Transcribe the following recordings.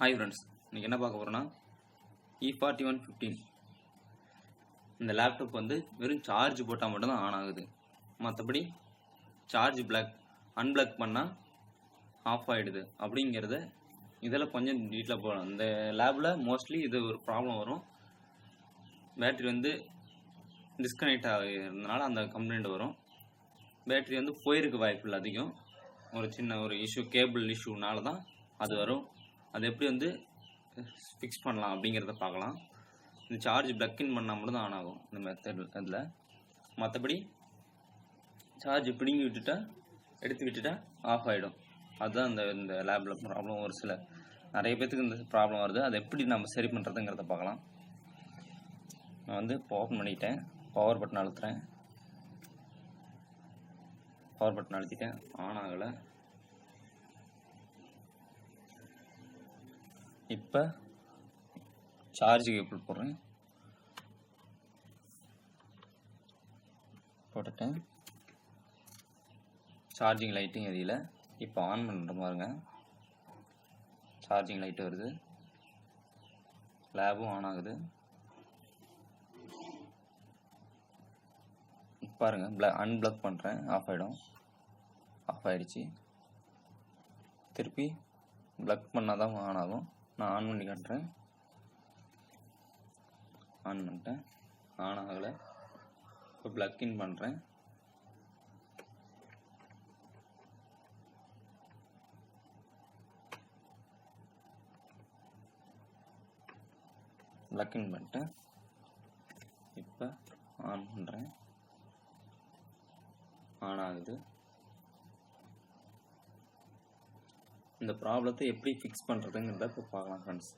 Hi friends, இன்றைக்கி என்ன பார்க்க போகிறோன்னா E4115 இந்த லேப்டாப் வந்து வெறும் சார்ஜ் போட்டால் மட்டும்தான் ஆன் ஆகுது. மற்றபடி சார்ஜ் அன்பிளக் பண்ணால் ஆஃப் ஆகிடுது. அப்படிங்கிறத இதில் கொஞ்சம் டீட்டெயிலாக போகலாம். இந்த லேபில் மோஸ்ட்லி இது ஒரு ப்ராப்ளம் வரும். பேட்ரி வந்து டிஸ்கனெக்ட் ஆகிறதுனால அந்த கம்ப்ளைண்ட் வரும். பேட்ரி வந்து போயிருக்கு வாய்ப்பு இல்லை அதிகம். ஒரு இஷ்யூ, கேபிள் இஷ்யூனால தான் அது வரும். அது எப்படி வந்து ஃபிக்ஸ் பண்ணலாம் அப்படிங்கிறத பார்க்கலாம். இந்த சார்ஜ் பிளக்இன் பண்ணால் மட்டும் தான் ஆன் ஆகும் இந்த மெத்தட். அதில் மற்றபடி சார்ஜ் பிடுங்கி எடுத்து விட்டுட்டா ஆஃப் ஆகிடும். அதுதான் இந்த லேபில் ப்ராப்ளம். நிறைய பேர்த்துக்கு இந்த ப்ராப்ளம் வருது. அதை எப்படி நம்ம சரி பண்ணுறதுங்கிறத பார்க்கலாம். நான் வந்து ஓப்பன் பண்ணிட்டேன், பவர் பட்டன் அழுத்துறேன். பவர் பட்டன் அழுத்திட்டேன், ஆன் ஆகலை. இப்போ சார்ஜ் கேபிள் போட்டுட்டேன். சார்ஜிங் லைட்டும் எரியல. இப்போ ஆன் பண்ணுற பாருங்க, சார்ஜிங் லைட்டு வருது, லேபும் ஆன் ஆகுது. பாருங்க, அன்பிளக் பண்ணுறேன், ஆஃப் ஆகிடும். ஆஃப் ஆகிடுச்சு. திருப்பி பிளக் பண்ணால் தான் ஆன் ஆகும். நான் ஆன் பண்ணி காட்டுறேன். ஆன் பண்ணிட்டேன், ஆன் ஆகலை. இப்போ பிளக்இன் பண்ணுறேன். பிளக்இன் பண்ணிட்டேன். இப்போ ஆன் பண்ணுறேன், ஆன் ஆகுது. இந்த ப்ராப்ளத்தை எப்படி ஃபிக்ஸ் பண்ணுறதுங்கிறத இப்போ பார்க்கலாம் ஃப்ரெண்ட்ஸ்.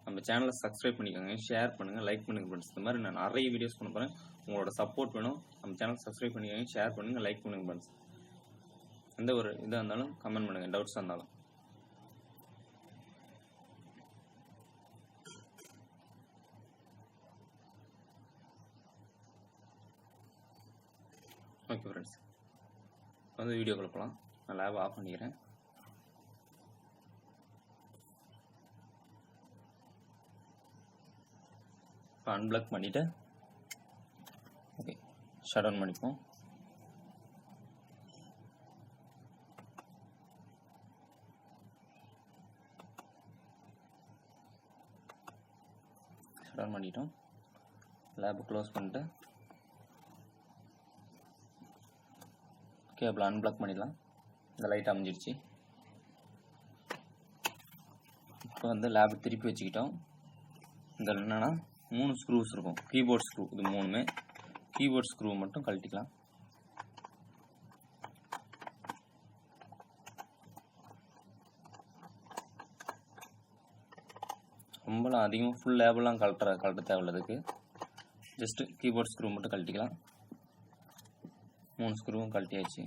நம்ம சேனலை சப்ஸ்கிரைப் பண்ணிக்கோங்க, ஷேர் பண்ணுங்கள், லைக் பண்ணுங்கள் ஃப்ரெண்ட்ஸ். இந்த மாதிரி நான் நிறைய வீடியோஸ் பண்ண போகிறேன். உங்களோட சப்போர்ட் வேணும். நம்ம சேனல் சப்ஸ்கிரைப் பண்ணிக்கோங்க, ஷேர் பண்ணுங்கள், லைக் பண்ணுங்கள் ஃப்ரெண்ட்ஸ். எந்த ஒரு இதாக இருந்தாலும் கமெண்ட் பண்ணுங்கள், டவுட்ஸாக இருந்தாலும். ஓகே ஃப்ரெண்ட்ஸ், வந்து வீடியோக்குள்ள போகலாம். நான் லேப் ஆஃப் பண்ணிக்கிறேன். அன்பிளக் பண்ணிவிட்டு ஓகே ஷட் டவுன் பண்ணிப்போம். ஷட் டவுன் பண்ணிட்டோம். லேபை க்ளோஸ் பண்ணிட்டு கேபிள் அன்பிளக் பண்ணிடலாம். இந்த லைட் அமைஞ்சிடுச்சு. இப்போ வந்து லேபை திருப்பி வச்சுக்கிட்டோம். இதில் என்னென்னா 3 ஸ்க்ரூஸ் இருக்கும். கீபோர்ட் ஸ்க்ரூ, இது 3மே கீபோர்ட் ஸ்க்ரூ மட்டும் கழட்டிக்கலாம். ரொம்பலாம் அதிகமாக ஃபுல் லேபெல்லாம் கழட்ட தேவையில்லதுக்கு. ஜஸ்ட்டு கீபோர்ட் ஸ்க்ரூ மட்டும் கழட்டிக்கலாம். 3 ஸ்க்ரூவும் கழட்டியாச்சு.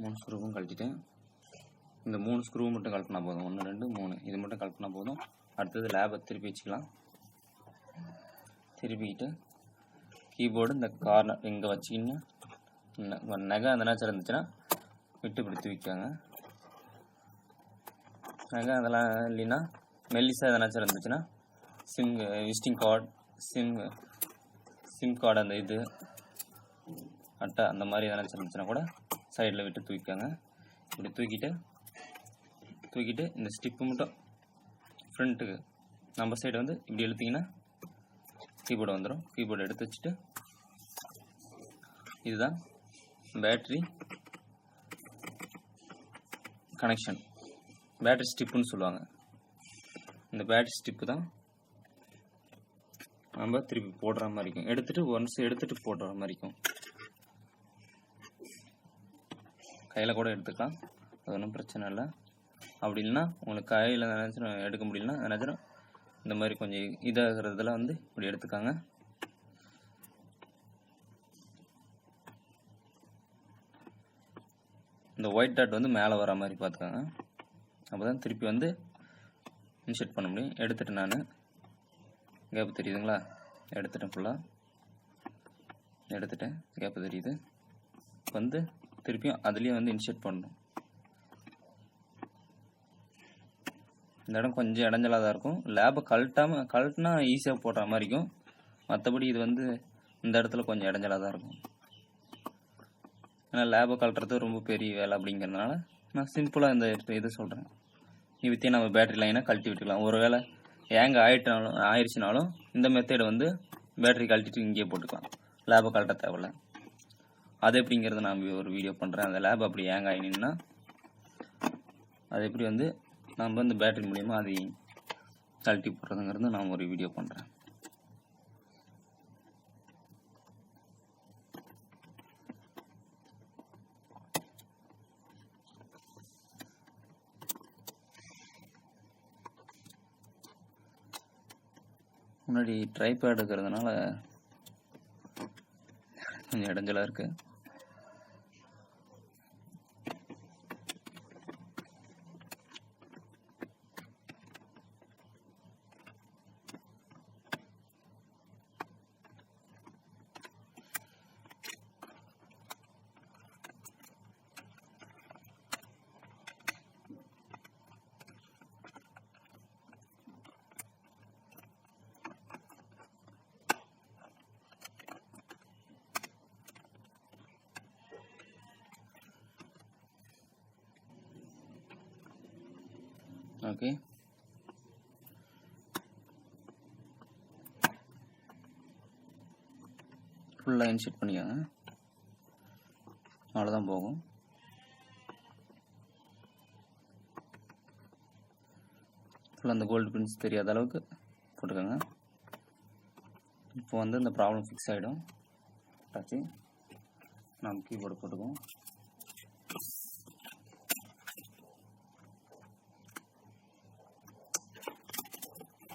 3 ஸ்க்ரூவும் கழட்டிட்டேன். இந்த 3 ஸ்க்ரூ மட்டும் கழட்டினா போதும். 1 2 3 இது மட்டும் கழட்டினா போதும். அடுத்தது லேபை திருப்பி வச்சுக்கலாம். திருப்பிக்கிட்டு கீபோர்டு இந்த கார்னர் இங்கே வச்சிக்கின்னு நகை அந்த நேச்சர் இருந்துச்சுன்னா விட்டு பிடித்து வைக்காங்க. நகை அதெல்லாம் இல்லைன்னா மெல்லிசா எதனாச்சும் இருந்துச்சுன்னா விசிட்டிங் கார்டு, சிம் கார்டு, அந்த இது அட்டை அந்த மாதிரி எதனாச்சும் இருந்துச்சுன்னா கூட சைடில் விட்டு தூக்கிக்காங்க. இப்படி தூக்கிட்டு இந்த ஸ்டிப்பு மட்டும் ஃப்ரண்ட்டுக்கு நம்ம சைடு வந்து இப்படி இழுத்திங்கன்னா கீபோர்டு வந்துடும். கீபோர்டு எடுத்து வச்சுட்டு இதுதான் பேட்ரி கனெக்ஷன், பேட்ரி ஸ்டிப்புன்னு சொல்லுவாங்க. இந்த பேட்ரி ஸ்டிப்பு தான் நம்ம திருப்பி போடுற மாதிரி இருக்கும். எடுத்துட்டு போடுற மாதிரி இருக்கும். கையில் கூட எடுத்துக்கலாம், அது ஒன்றும் பிரச்சனை இல்லை. அப்படி இல்லைன்னா உங்களுக்கு கையில் நினச்சிடும் எடுக்க முடியலன்னா நினச்சிடும் இந்த மாதிரி கொஞ்சம் இதாகிறதுல வந்து இப்படி எடுத்துக்காங்க. இந்த ஒயிட் டாட் வந்து மேலே வர மாதிரி பார்த்துக்காங்க. அப்போ தான் திருப்பி வந்து இன்செர்ட் பண்ண முடியும். எடுத்துகிட்டு நான் கேப்பு தெரியுதுங்களா, எடுத்துட்டேன். ஃபுல்லாக எடுத்துட்டேன், கேப்பு தெரியுது. வந்து திருப்பியும் அதுலேயே வந்து இன்செர்ட் பண்ணணும். இந்த இடம் கொஞ்சம் இடைஞ்சலாக தான் இருக்கும். லேபை கழட்டினா ஈஸியாக போடுற மாதிரி இருக்கும். மற்றபடி இது வந்து இந்த இடத்துல கொஞ்சம் இடைஞ்சலாக தான் இருக்கும். ஏன்னா லேபை கழட்டுறது ரொம்ப பெரிய வேலை அப்படிங்கிறதுனால நான் சிம்பிளாக இந்த இதை சொல்கிறேன். வித்தியே நம்ம பேட்டரி லைனை கழட்டி விட்டுக்கலாம். ஒரு வேளை ஏங்க ஆயிடுச்சுனாலும் இந்த மெத்தேடு வந்து பேட்டரி கழட்டிட்டு இங்கேயே போட்டுக்கலாம். லேபை கழட்ட தேவையில்ல. அது எப்படிங்கிறத நான் ஒரு வீடியோ பண்ணுறேன். அந்த லேப் அப்படி ஏங்க ஆகினா அது எப்படி வந்து நம்ம வந்து பேட்டரி மூலியமாக அதை கழட்டி போடுறதுங்கிறது நான் ஒரு வீடியோ பண்ணுறேன். முன்னாடி ட்ரைபேட் இருக்கிறதுனால கொஞ்சம் இடைஞ்சலாக இருக்குது. ஓகே, ஃபுல்லாக இன்செர்ட் பண்ணிக்கோங்க. அவ்வளோதான் போகும். ஃபுல்லாக அந்த கோல்டு பின்ஸ் தெரியாத அளவுக்கு போட்டுக்கோங்க. இப்போ வந்து இந்த ப்ராப்ளம் ஃபிக்ஸ் ஆகிடும். ஆச்சு, நம்ம கீபோர்டு போட்டுக்குவோம்.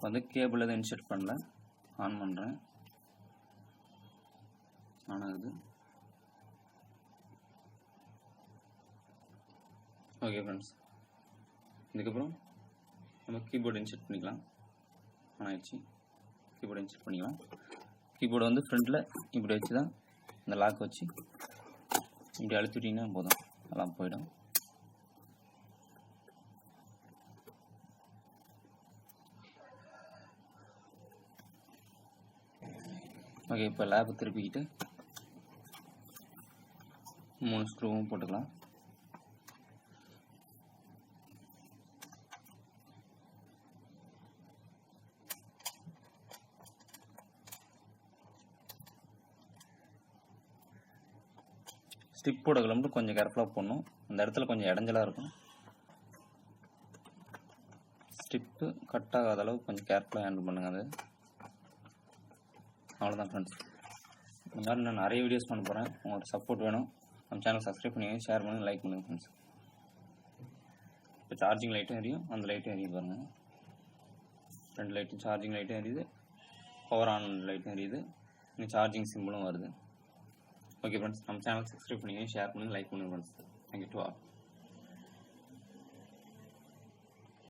வந்து கேபிள் எதுவும் இன்செர்ட் பண்ணல, ஆன் பண்ணுறேன். ஆன் ஆகுது. ஓகே ஃப்ரெண்ட்ஸ், இதுக்கப்புறம் நம்ம கீபோர்டு இன்செர்ட் பண்ணிக்கலாம். ஆன் ஆயிடுச்சு. கீபோர்டு இன்செர்ட் பண்ணிக்கலாம். கீபோர்டு வந்து ஃப்ரண்ட்டில் இப்படி வச்சு தான் இந்த லாக் வச்சு இப்படி அழுத்திட்டிங்கன்னா போதும், எல்லாம் போயிடும். ஓகே, இப்போ லேபை திருப்பிக்கிட்டு 3 ஸ்க்ரூவும் போட்டுக்கலாம். ஸ்டிப் போட கிளம்பு கொஞ்சம் கேர்ஃபுல்லாக போடணும். அந்த இடத்துல கொஞ்சம் இடைஞ்சலாக இருக்கும். ஸ்டிப்பு கட் ஆகாத அளவுக்கு கொஞ்சம் கேர்ஃபுல்லாக ஹேண்டில் பண்ணுங்கள். அது அவ்வளோதான் ஃப்ரெண்ட்ஸ். இந்த மாதிரி நான் நிறைய வீடியோஸ் பண்ண போகிறேன். உங்களோட சப்போர்ட் வேணும். நம்ம சேனல் சப்ஸ்கிரைப் பண்ணுங்கள், ஷேர் பண்ணுங்கள், லைக் பண்ணுங்கள் ஃப்ரெண்ட்ஸ். இப்போ சார்ஜிங் லைட்டும் எரியும், அந்த லைட்டும் எரியுது பாருங்கள். 2 லைட்டும், சார்ஜிங் லைட்டும் எரியுது, பவர் ஆன் லைட்டும் எரியுது, இன்னும் சார்ஜிங் சிம்பிளும் வருது. ஓகே ஃப்ரெண்ட்ஸ், நம்ம சேனல் சப்ஸ்கிரைப் பண்ணுங்கள், ஷேர் பண்ணுங்கள், லைக் பண்ணுங்கள் ஃப்ரெண்ட்ஸ். Thank you to all.